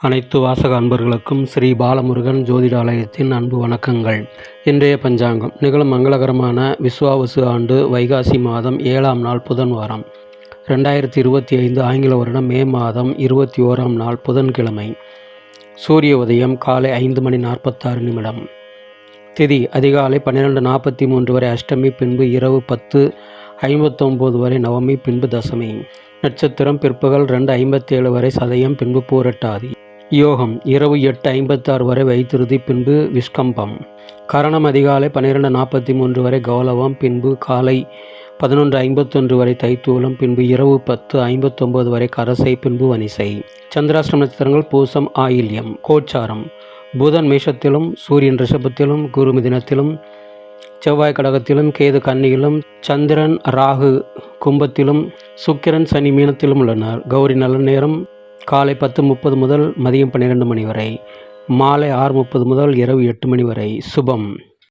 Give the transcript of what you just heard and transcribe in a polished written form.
அனைத்து வாசக அன்பர்களுக்கும் ஸ்ரீ பாலமுருகன் ஜோதிடாலயத்தின் அன்பு வணக்கங்கள். இன்றைய பஞ்சாங்கம் நிகழும் மங்களகரமான விஸ்வாவசு ஆண்டு வைகாசி மாதம் 7ஆம் நாள் புதன்வாரம் 2025 ஆங்கில வருடம் மே மாதம் 21ஆம் நாள் புதன்கிழமை. சூரிய உதயம் காலை 5:46. திதி அதிகாலை 12:43 வரை அஷ்டமி, பின்பு இரவு 10:59 வரை நவமி, பின்பு தசமி. நட்சத்திரம் பிற்பகல் 2:57 வரை சதயம், பின்பு பூரட்டாதி. யோகம் இரவு 8:56 வரை வைத்திருதி, பின்பு விஷ்கம்பம். கரணம் அதிகாலை 12:43 வரை கௌலவம், பின்பு காலை 11:51 வரை தைத்தூலம், பின்பு இரவு 10:59 வரை கரசை, பின்பு வனிசை. சந்திராஷ்டம நட்சத்திரங்கள் பூசம், ஆயில்யம். கோச்சாரம்: புதன் மேஷத்திலும், சூரியன் ரிஷபத்திலும், குரு மிதுனத்திலும், செவ்வாய் கடகத்திலும், கேது கன்னியிலும், சந்திரன் ராகு கும்பத்திலும், சுக்கிரன் சனி மீனத்திலும் உள்ளனர். கௌரி நல்ல நேரம் காலை 10:30 முதல் மதியம் 12 மணி வரை, மாலை 6:30 முதல் இரவு 8 மணி வரை. சுபம்.